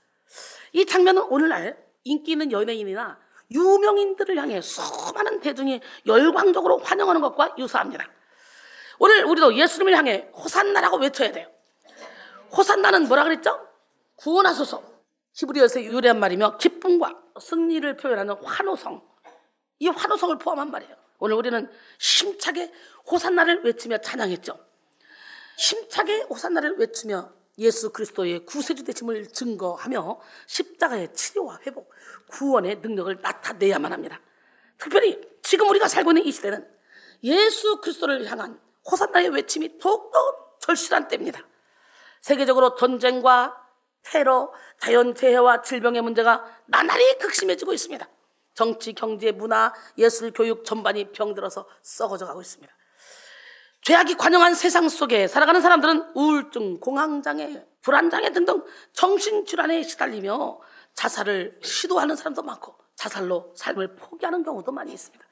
이 장면은 오늘날 인기 있는 연예인이나 유명인들을 향해 수많은 대중이 열광적으로 환영하는 것과 유사합니다. 오늘 우리도 예수님을 향해 호산나라고 외쳐야 돼요. 호산나는 뭐라 그랬죠? 구원하소서. 히브리어에서 유래한 말이며 기쁨과 승리를 표현하는 환호성, 이 환호성을 포함한 말이에요. 오늘 우리는 힘차게 호산나를 외치며 찬양했죠. 힘차게 호산나를 외치며 예수 그리스도의 구세주 되심을 증거하며 십자가의 치료와 회복, 구원의 능력을 나타내야만 합니다. 특별히 지금 우리가 살고 있는 이 시대는 예수 그리스도를 향한 호산나의 외침이 더욱더 절실한 때입니다. 세계적으로 전쟁과 테러, 자연재해와 질병의 문제가 나날이 극심해지고 있습니다. 정치, 경제, 문화, 예술, 교육 전반이 병들어서 썩어져 가고 있습니다. 죄악이 관영한 세상 속에 살아가는 사람들은 우울증, 공황장애, 불안장애 등등 정신질환에 시달리며 자살을 시도하는 사람도 많고 자살로 삶을 포기하는 경우도 많이 있습니다.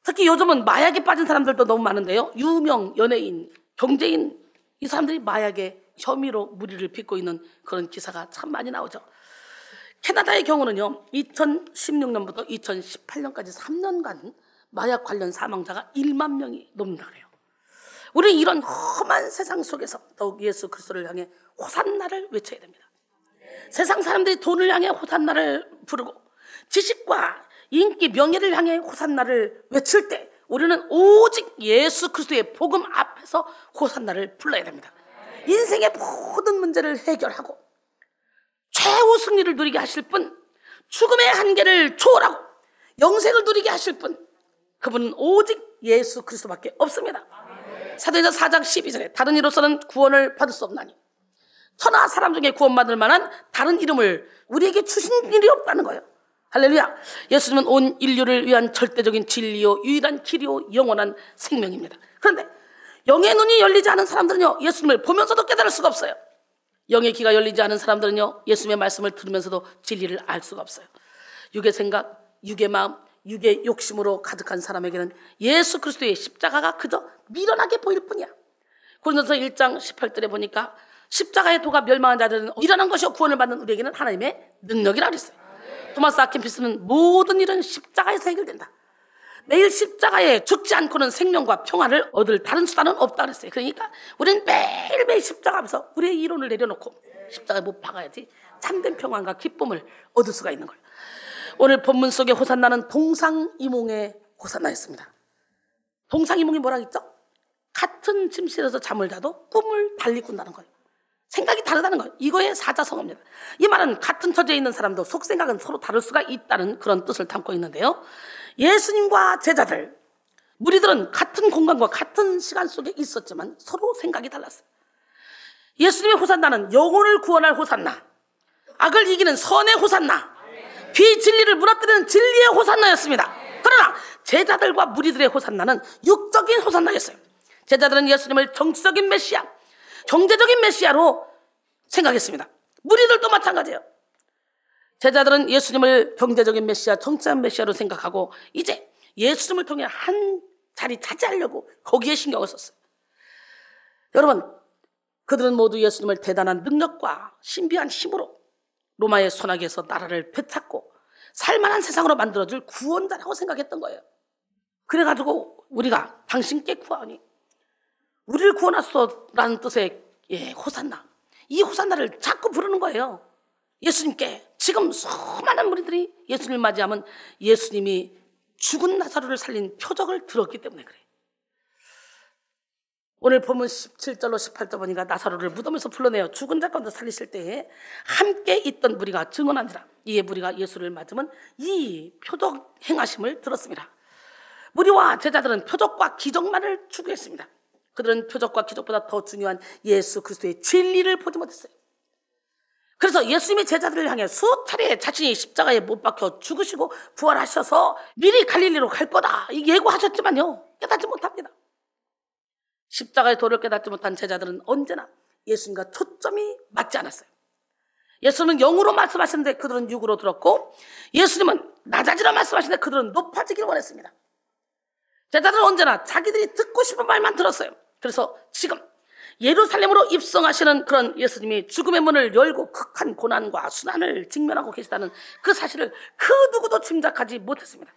특히 요즘은 마약에 빠진 사람들도 너무 많은데요. 유명, 연예인, 경제인 이 사람들이 마약의 혐의로 무리를 빚고 있는 그런 기사가 참 많이 나오죠. 캐나다의 경우는요, 2016년부터 2018년까지 3년간 마약 관련 사망자가 1만 명이 넘는다 그래요. 우리는 이런 험한 세상 속에서 더욱 예수 그리스도를 향해 호산나를 외쳐야 됩니다. 세상 사람들이 돈을 향해 호산나를 부르고 지식과 인기, 명예를 향해 호산나를 외칠 때 우리는 오직 예수 그리스도의 복음 앞에서 호산나를 불러야 됩니다. 인생의 모든 문제를 해결하고 최후 승리를 누리게 하실 분, 죽음의 한계를 초월하고 영생을 누리게 하실 분, 그분은 오직 예수 그리스도밖에 없습니다. 사도행전 4장 12절에 다른 이로서는 구원을 받을 수 없나니 천하 사람 중에 구원받을 만한 다른 이름을 우리에게 주신 일이 없다는 거예요. 할렐루야. 예수님은 온 인류를 위한 절대적인 진리요 유일한 길이요 영원한 생명입니다. 그런데 영의 눈이 열리지 않은 사람들은요, 예수님을 보면서도 깨달을 수가 없어요. 영의 귀가 열리지 않은 사람들은요, 예수님의 말씀을 들으면서도 진리를 알 수가 없어요. 육의 생각, 육의 마음, 육의 욕심으로 가득한 사람에게는 예수 그리스도의 십자가가 그저 미련하게 보일 뿐이야. 고린도서 1장 18절에 보니까 십자가의 도가 멸망한 자들은 미련한 것이요 구원을 받는 우리에게는 하나님의 능력이라 그랬어요. 토마스 아킨피스는 모든 일은 십자가에서 해결된다. 매일 십자가에 죽지 않고는 생명과 평화를 얻을 다른 수단은 없다 그랬어요. 그러니까 우리는 매일매일 십자가 앞에서 우리의 이론을 내려놓고 십자가에 못 박아야지 참된 평안과 기쁨을 얻을 수가 있는 거예요. 오늘 본문 속의 호산나는 동상이몽의 호산나였습니다. 동상이몽이 뭐라 했죠? 같은 침실에서 잠을 자도 꿈을 달리 꾼다는 거예요. 생각이 다르다는 거예요. 이거의 사자성어입니다. 이 말은 같은 처지에 있는 사람도 속생각은 서로 다를 수가 있다는 그런 뜻을 담고 있는데요. 예수님과 제자들, 무리들은 같은 공간과 같은 시간 속에 있었지만 서로 생각이 달랐어요. 예수님의 호산나는 영혼을 구원할 호산나, 악을 이기는 선의 호산나, 비진리를 무너뜨리는 진리의 호산나였습니다. 그러나 제자들과 무리들의 호산나는 육적인 호산나였어요. 제자들은 예수님을 정치적인 메시아, 경제적인 메시아로 생각했습니다. 무리들도 마찬가지예요. 제자들은 예수님을 경제적인 메시아, 정치적인 메시아로 생각하고 이제 예수님을 통해 한 자리 차지하려고 거기에 신경을 썼어요. 여러분, 그들은 모두 예수님을 대단한 능력과 신비한 힘으로 로마의 손아귀에서 나라를 되찾고 살만한 세상으로 만들어줄 구원자라고 생각했던 거예요. 그래가지고 우리가 당신께 구하오니 우리를 구원하소서라는 뜻의 호산나, 이 호산나를 자꾸 부르는 거예요. 예수님께. 지금 수많은 무리들이 예수님을 맞이하면 예수님이 죽은 나사로를 살린 표적을 들었기 때문에 그래요. 오늘 본문 17절로 18절 보니까 나사로를 무덤에서 불러내어 죽은 자 가운데 살리실 때에 함께 있던 무리가 증언하니라. 이에 무리가 예수를 맞으면 이 표적 행하심을 들었습니다. 무리와 제자들은 표적과 기적만을 추구했습니다. 그들은 표적과 기적보다 더 중요한 예수 그리스도의 진리를 보지 못했어요. 그래서 예수님의 제자들을 향해 수차례 자신이 십자가에 못 박혀 죽으시고 부활하셔서 미리 갈릴리로 갈 거다 예고하셨지만요, 깨닫지 못합니다. 십자가의 도를 깨닫지 못한 제자들은 언제나 예수님과 초점이 맞지 않았어요. 예수님은 영으로 말씀하셨는데 그들은 육으로 들었고, 예수님은 낮아지라 말씀하시는데 그들은 높아지기를 원했습니다. 제자들은 언제나 자기들이 듣고 싶은 말만 들었어요. 그래서 지금 예루살렘으로 입성하시는 그런 예수님이 죽음의 문을 열고 극한 고난과 순환을 직면하고 계시다는 그 사실을 그 누구도 짐작하지 못했습니다.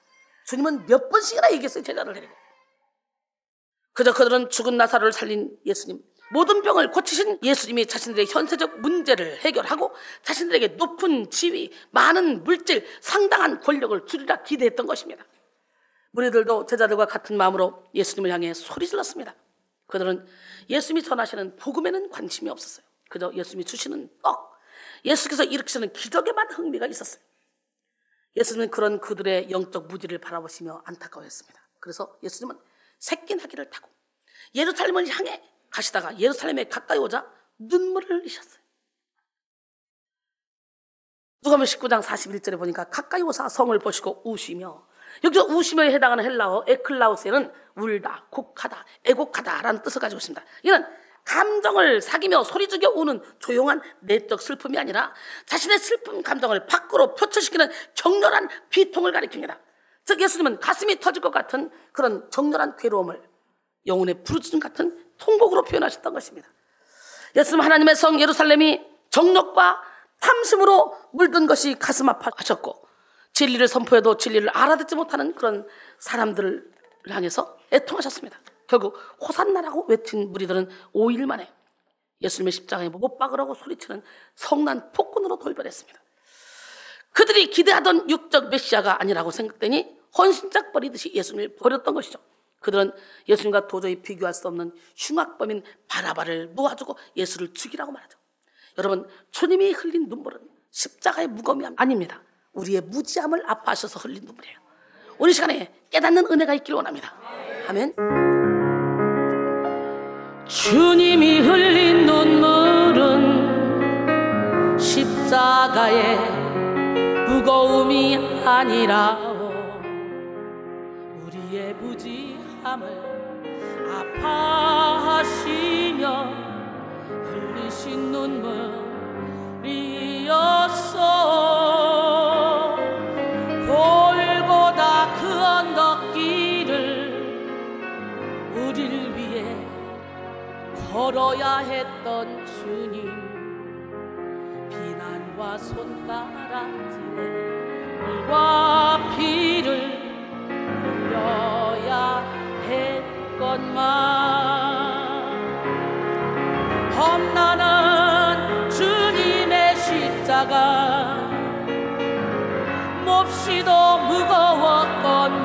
주님은 몇 번씩이나 얘기했어요, 제자들 데리고. 그저 그들은 죽은 나사로를 살린 예수님, 모든 병을 고치신 예수님이 자신들의 현세적 문제를 해결하고 자신들에게 높은 지위, 많은 물질, 상당한 권력을 주리라 기대했던 것입니다. 무리들도 제자들과 같은 마음으로 예수님을 향해 소리 질렀습니다. 그들은 예수님이 전하시는 복음에는 관심이 없었어요. 그저 예수님이 주시는 떡, 예수께서 일으키시는 기적에만 흥미가 있었어요. 예수님은 그런 그들의 영적 무지를 바라보시며 안타까워했습니다. 그래서 예수님은 새끼 나귀를 타고 예루살렘을 향해 가시다가 예루살렘에 가까이 오자 눈물을 흘리셨어요. 누가복음 19장 41절에 보니까 가까이 오사 성을 보시고 우시며, 여기서 우시며에 해당하는 헬라어 에클라우스에는 울다, 곡하다, 애곡하다라는 뜻을 가지고 있습니다. 이는 감정을 사귀며 소리지르며 우는 조용한 내적 슬픔이 아니라 자신의 슬픈 감정을 밖으로 표출시키는 격렬한 비통을 가리킵니다. 즉 예수님은 가슴이 터질 것 같은 그런 격렬한 괴로움을 영혼의 부르짖음 같은 통곡으로 표현하셨던 것입니다. 예수님은 하나님의 성 예루살렘이 정욕과 탐심으로 물든 것이 가슴 아파하셨고, 진리를 선포해도 진리를 알아듣지 못하는 그런 사람들을 향해서 애통하셨습니다. 결국 호산나라고 외친 무리들은 5일 만에 예수님의 십자가에 못 박으라고 소리치는 성난 폭군으로 돌변했습니다. 그들이 기대하던 육적 메시아가 아니라고 생각되니 헌신짝 버리듯이 예수님을 버렸던 것이죠. 그들은 예수님과 도저히 비교할 수 없는 흉악범인 바라바를 놓아주고 예수를 죽이라고 말하죠. 여러분, 주님이 흘린 눈물은 십자가의 무거움이 아닙니다. 우리의 무지함을 아파하셔서 흘린 눈물이에요. 오늘 시간에 깨닫는 은혜가 있기를 원합니다. 아멘. 주님이 흘린 눈물은 십자가의 무거움이 아니라오, 우리의 무지함을 아파하시며 흘리신 눈물이었어. 골고다 그 언덕길을 우리를 위해 걸어야 했던 주님, 비난과 손가락질에 물과 피를 흘려야 했건만, 험난한 주님의 십자가 몹시도 무거웠건만,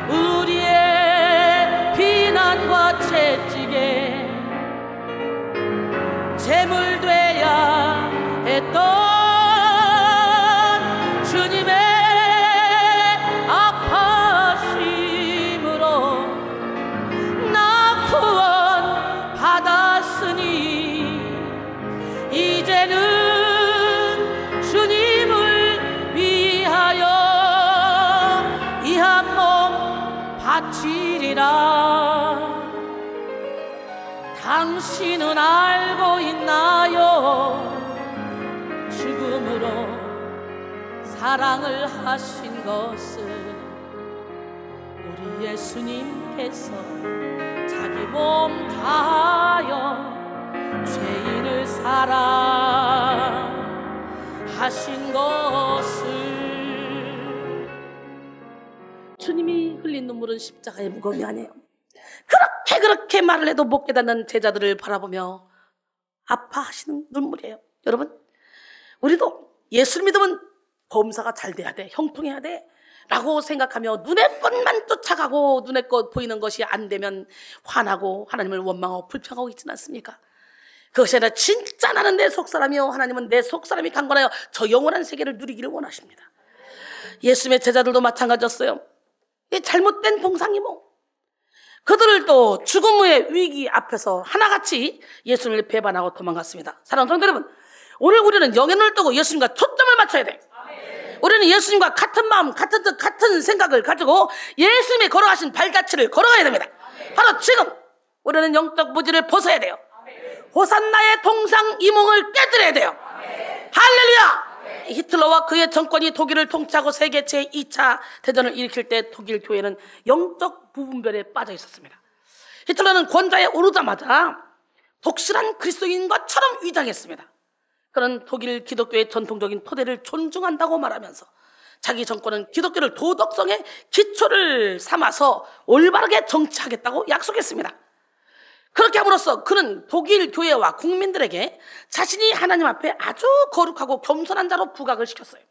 우리의 비난과 채찍에 제물돼야 했던 주님의 아파심으로 나 구원 받았으니 이제는 주님을 위하여 이 한 몸 바치리라. 당신은 알고 있나요? 죽음으로 사랑을 하신 것을 우리 예수님께서 자기 몸 다하여 죄인을 사랑하신 것을. 주님이 흘린 눈물은 십자가의 무거움이 아니에요. 그렇게 말을 해도 못 깨닫는 제자들을 바라보며 아파하시는 눈물이에요. 여러분, 우리도 예수를 믿으면 범사가 잘 돼야 돼, 형통해야 돼 라고 생각하며 눈의 것만 쫓아가고 눈의 것 보이는 것이 안 되면 화나고 하나님을 원망하고 불평하고 있지는 않습니까? 그것이 아니라 진짜 나는 내 속사람이요, 하나님은 내 속사람이 강건하여 저 영원한 세계를 누리기를 원하십니다. 예수님의 제자들도 마찬가지였어요. 이 잘못된 동상이모, 그들도 죽음의 위기 앞에서 하나같이 예수님을 배반하고 도망갔습니다. 사랑하는 성도 여러분, 오늘 우리는 영혼을 두고 예수님과 초점을 맞춰야 돼요. 우리는 예수님과 같은 마음, 같은 뜻, 같은 생각을 가지고 예수님이 걸어가신 발자취를 걸어가야 됩니다. 바로 지금 우리는 영적 무지를 벗어야 돼요. 호산나의 동상이몽을 깨뜨려야 돼요. 할렐루야! 히틀러와 그의 정권이 독일을 통치하고 세계 제2차 대전을 일으킬 때 독일 교회는 영적 부분별에 빠져 있었습니다. 히틀러는 권좌에 오르자마자 독실한 그리스도인 것처럼 위장했습니다. 그는 독일 기독교의 전통적인 토대를 존중한다고 말하면서 자기 정권은 기독교를 도덕성의 기초를 삼아서 올바르게 정치하겠다고 약속했습니다. 그렇게 함으로써 그는 독일 교회와 국민들에게 자신이 하나님 앞에 아주 거룩하고 겸손한 자로 부각을 시켰어요.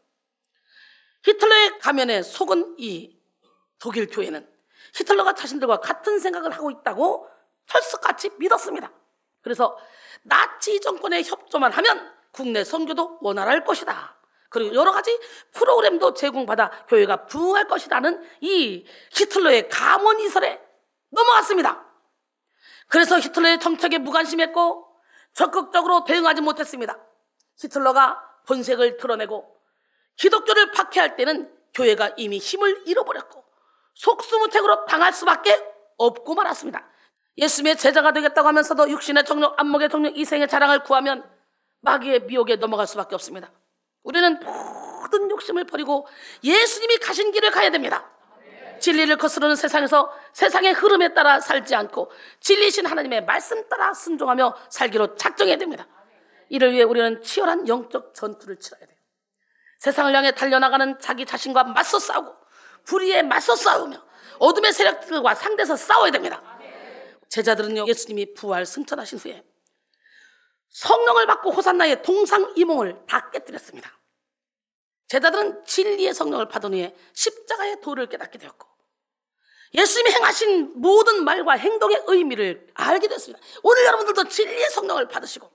히틀러의 가면에 속은 이 독일 교회는 히틀러가 자신들과 같은 생각을 하고 있다고 철석같이 믿었습니다. 그래서 나치 정권에 협조만 하면 국내 선교도 원활할 것이다. 그리고 여러 가지 프로그램도 제공받아 교회가 부흥할 것이라는 이 히틀러의 감언이설에 넘어갔습니다. 그래서 히틀러의 정책에 무관심했고 적극적으로 대응하지 못했습니다. 히틀러가 본색을 드러내고 기독교를 박해할 때는 교회가 이미 힘을 잃어버렸고 속수무책으로 당할 수밖에 없고 말았습니다. 예수님의 제자가 되겠다고 하면서도 육신의 정욕, 안목의 정욕, 이생의 자랑을 구하면 마귀의 미혹에 넘어갈 수밖에 없습니다. 우리는 모든 욕심을 버리고 예수님이 가신 길을 가야 됩니다. 진리를 거스르는 세상에서 세상의 흐름에 따라 살지 않고 진리신 하나님의 말씀 따라 순종하며 살기로 작정해야 됩니다. 이를 위해 우리는 치열한 영적 전투를 치러야 돼요. 세상을 향해 달려나가는 자기 자신과 맞서 싸우고 불의에 맞서 싸우며 어둠의 세력들과 상대해서 싸워야 됩니다. 제자들은요, 예수님이 부활 승천하신 후에 성령을 받고 호산나의 동상이몽을 다 깨뜨렸습니다. 제자들은 진리의 성령을 받은 후에 십자가의 도를 깨닫게 되었고 예수님이 행하신 모든 말과 행동의 의미를 알게 됐습니다. 오늘 여러분들도 진리의 성령을 받으시고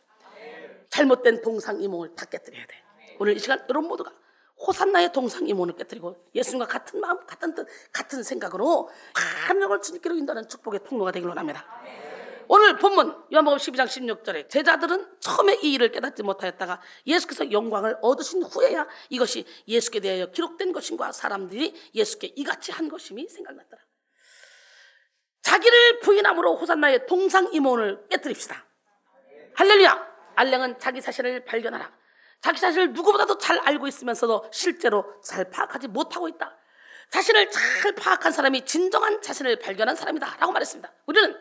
잘못된 동상이몽을 다 깨뜨려야 돼. 오늘 이 시간 여러분 모두가 호산나의 동상이몽을 깨뜨리고 예수님과 같은 마음, 같은 뜻, 같은 생각으로 하늘을 주님께로 인도하는 축복의 통로가 되기를 원합니다. 오늘 본문 요한복음 12장 16절에 제자들은 처음에 이 일을 깨닫지 못하였다가 예수께서 영광을 얻으신 후에야 이것이 예수께 대하여 기록된 것인가 사람들이 예수께 이같이 한 것임이 생각났더라. 자기를 부인함으로 호산나의 동상이몽을 깨뜨립시다. 할렐루야. 알랭은 자기 자신을 발견하라. 자기 자신을 누구보다도 잘 알고 있으면서도 실제로 잘 파악하지 못하고 있다. 자신을 잘 파악한 사람이 진정한 자신을 발견한 사람이다 라고 말했습니다. 우리는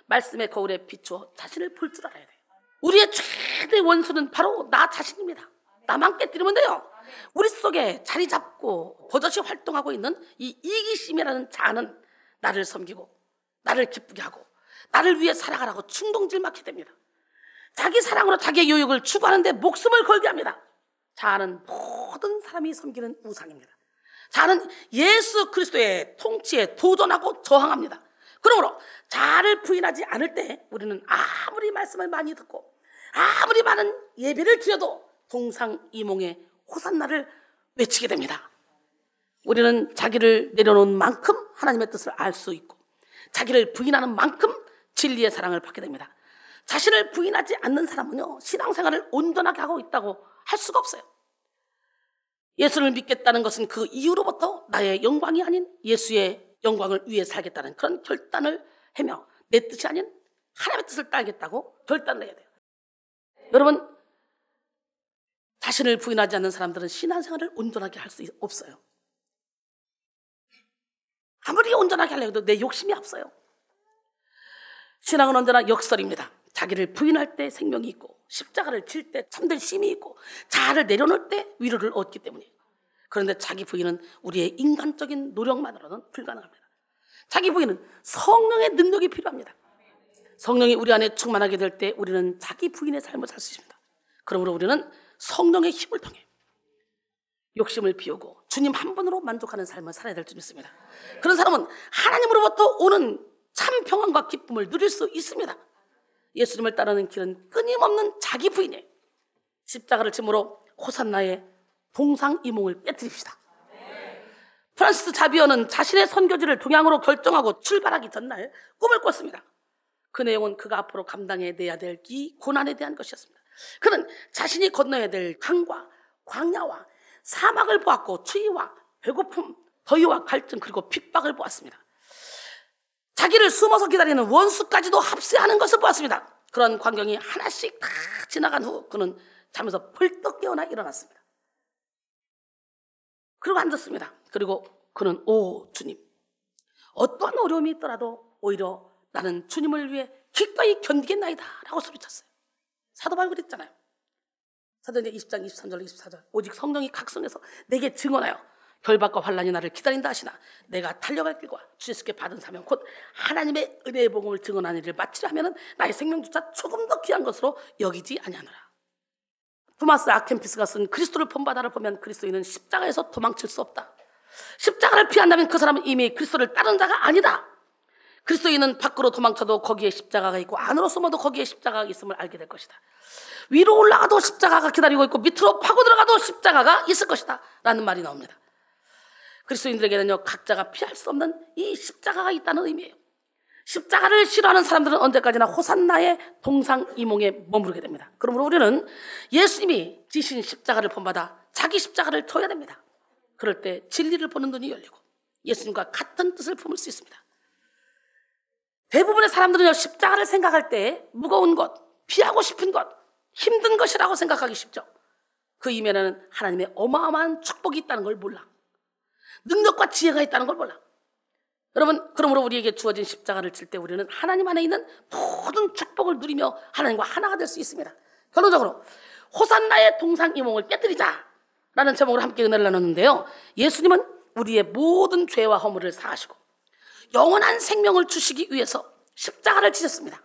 말씀의 거울에 비추어 자신을 볼 줄 알아야 돼요. 우리의 최대 원수는 바로 나 자신입니다. 나만 깨뜨리면 돼요. 우리 속에 자리 잡고 버젓이 활동하고 있는 이 이기심이라는 자아는 나를 섬기고 나를 기쁘게 하고 나를 위해 살아가라고 충동질 맞게 됩니다. 자기 사랑으로 자기의 요욕을 추구하는데 목숨을 걸게 합니다. 자아는 모든 사람이 섬기는 우상입니다. 자아는 예수 그리스도의 통치에 도전하고 저항합니다. 그러므로 자아를 부인하지 않을 때 우리는 아무리 말씀을 많이 듣고 아무리 많은 예배를 드려도 동상이몽의 호산나를 외치게 됩니다. 우리는 자기를 내려놓은 만큼 하나님의 뜻을 알 수 있고 자기를 부인하는 만큼 진리의 사랑을 받게 됩니다. 자신을 부인하지 않는 사람은요, 신앙생활을 온전하게 하고 있다고 할 수가 없어요. 예수를 믿겠다는 것은 그 이후로부터 나의 영광이 아닌 예수의 영광을 위해 살겠다는 그런 결단을 하며 내 뜻이 아닌 하나님의 뜻을 따르겠다고 결단을 해야 돼요. 여러분, 자신을 부인하지 않는 사람들은 신앙생활을 온전하게 할 수 없어요. 아무리 온전하게 하려고 해도 내 욕심이 앞서요. 신앙은 언제나 역설입니다. 자기를 부인할 때 생명이 있고 십자가를 질 때 참된 쉼이 있고 자아를 내려놓을 때 위로를 얻기 때문이에요. 그런데 자기 부인은 우리의 인간적인 노력만으로는 불가능합니다. 자기 부인은 성령의 능력이 필요합니다. 성령이 우리 안에 충만하게 될 때 우리는 자기 부인의 삶을 살 수 있습니다. 그러므로 우리는 성령의 힘을 통해 욕심을 비우고 주님 한 분으로 만족하는 삶을 살아야 될 줄 믿습니다. 그런 사람은 하나님으로부터 오는 참 평안과 기쁨을 누릴 수 있습니다. 예수님을 따르는 길은 끊임없는 자기 부인이에요. 십자가를 짐으로 호산나의 동상이몽을 깨뜨립시다. 프란시스 자비어는 자신의 선교지를 동양으로 결정하고 출발하기 전날 꿈을 꿨습니다. 그 내용은 그가 앞으로 감당해내야 될 이 고난에 대한 것이었습니다. 그는 자신이 건너야 될 강과 광야와 사막을 보았고 추위와 배고픔, 더위와 갈등 그리고 핍박을 보았습니다. 자기를 숨어서 기다리는 원수까지도 합세하는 것을 보았습니다. 그런 광경이 하나씩 다 지나간 후 그는 잠에서 벌떡 깨어나 일어났습니다. 그리고 앉았습니다. 그리고 그는 오 주님, 어떤 어려움이 있더라도 오히려 나는 주님을 위해 기꺼이 견디겠나이다 라고 소리쳤어요. 사도 바울이 그랬잖아요. 사도행전 20장 23절 24절 오직 성령이 각성해서 내게 증언하여 결박과 환난이 나를 기다린다 하시나 내가 달려갈 길과 주 예수께 받은 사명 곧 하나님의 은혜의 복음을 증언하는 일을 마치려 하면은 나의 생명조차 조금 더 귀한 것으로 여기지 아니하노라. 토마스 아켄피스가 쓴 그리스도를 본바다를 보면 그리스도인은 십자가에서 도망칠 수 없다. 십자가를 피한다면 그 사람은 이미 그리스도를 따른 자가 아니다. 그리스도인은 밖으로 도망쳐도 거기에 십자가가 있고 안으로 숨어도 거기에 십자가가 있음을 알게 될 것이다. 위로 올라가도 십자가가 기다리고 있고 밑으로 파고 들어가도 십자가가 있을 것이다 라는 말이 나옵니다. 그리스도인들에게는요 각자가 피할 수 없는 이 십자가가 있다는 의미예요. 십자가를 싫어하는 사람들은 언제까지나 호산나의 동상이몽에 머무르게 됩니다. 그러므로 우리는 예수님이 지신 십자가를 본받아 자기 십자가를 져야 됩니다. 그럴 때 진리를 보는 눈이 열리고 예수님과 같은 뜻을 품을 수 있습니다. 대부분의 사람들은요 십자가를 생각할 때 무거운 것, 피하고 싶은 것, 힘든 것이라고 생각하기 쉽죠. 그 이면에는 하나님의 어마어마한 축복이 있다는 걸 몰라. 능력과 지혜가 있다는 걸 몰라. 여러분, 그러므로 우리에게 주어진 십자가를 질 때 우리는 하나님 안에 있는 모든 축복을 누리며 하나님과 하나가 될 수 있습니다. 결론적으로 호산나의 동상이몽을 깨뜨리자 라는 제목으로 함께 은혜를 나눴는데요, 예수님은 우리의 모든 죄와 허물을 사하시고 영원한 생명을 주시기 위해서 십자가를 지셨습니다.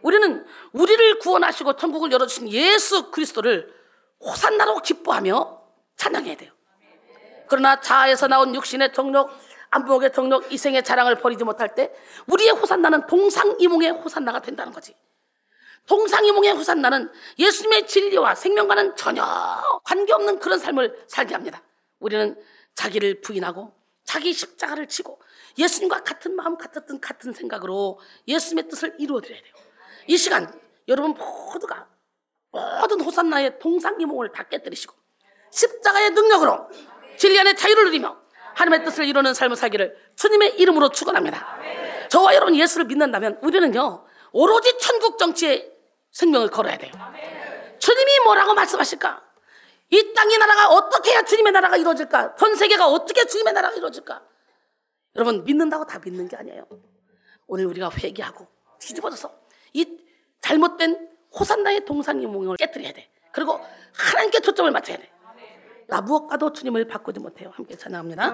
우리는 우리를 구원하시고 천국을 열어주신 예수 그리스도를 호산나로 기뻐하며 찬양해야 돼요. 그러나 자아에서 나온 육신의 정욕, 안목의 정욕, 이생의 자랑을 버리지 못할 때 우리의 호산나는 동상이몽의 호산나가 된다는 거지. 동상이몽의 호산나는 예수님의 진리와 생명과는 전혀 관계없는 그런 삶을 살게 합니다. 우리는 자기를 부인하고 자기 십자가를 지고 예수님과 같은 마음, 같은 생각으로 예수님의 뜻을 이루어드려야 돼요. 이 시간 여러분 모두가 모든 호산나의 동상이몽을 다 깨뜨리시고 십자가의 능력으로 진리 안에 자유를 누리며 하나님의 뜻을 이루는 삶을 살기를 주님의 이름으로 축원합니다. 저와 여러분 예수를 믿는다면 우리는요 오로지 천국 정치에 생명을 걸어야 돼요. 주님이 뭐라고 말씀하실까? 이 땅의 나라가 어떻게 해야 주님의 나라가 이루어질까? 전 세계가 어떻게 주님의 나라가 이루어질까? 여러분 믿는다고 다 믿는 게 아니에요. 오늘 우리가 회개하고 뒤집어져서 이 잘못된 호산나의 동상이몽을 깨뜨려야 돼. 그리고 하나님께 초점을 맞춰야 돼. 나 무엇과도 주님을 바꾸지 못해요. 함께 찬양합니다.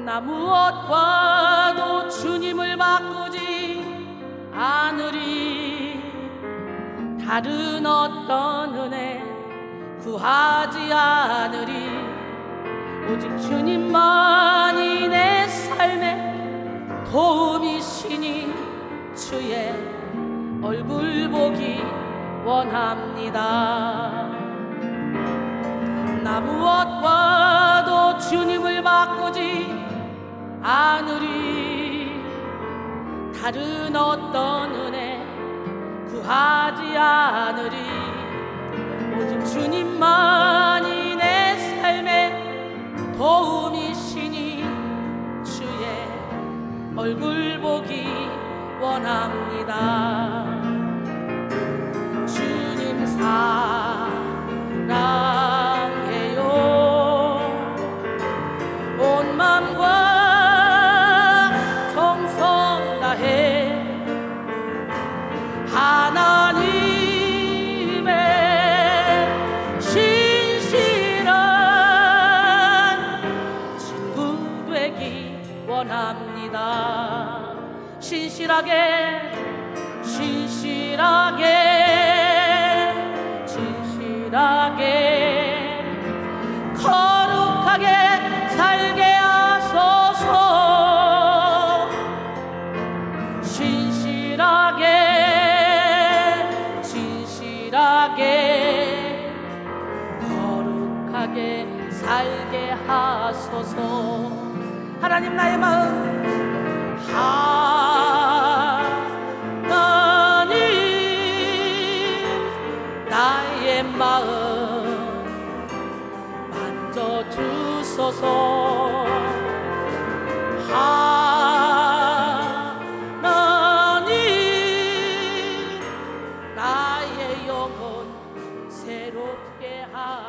나 무엇과도 주님을 바꾸지 않으리. 다른 어떤 은혜 구하지 않으리. 오직 주님만이 내 삶의 도움이시니 주의 얼굴 보기 원합니다. 나 무엇과도 주님을 바꾸지 않으리. 다른 어떤 은혜 구하지 않으리. 오직 주님만이 내 삶의 도움이시니 주의 얼굴 보기 원합니다. 주님 사랑해요. 온 마음과 정성 다해 하나님의 신실한 친구 되기 원합니다. 신실하게 거룩하게 살게 하소서. 신실하게 거룩하게 알게 하소서. 하나님 나의 마음 하나님 나의 마음 만져주소서. 하나님 나의 영혼 새롭게 하소서.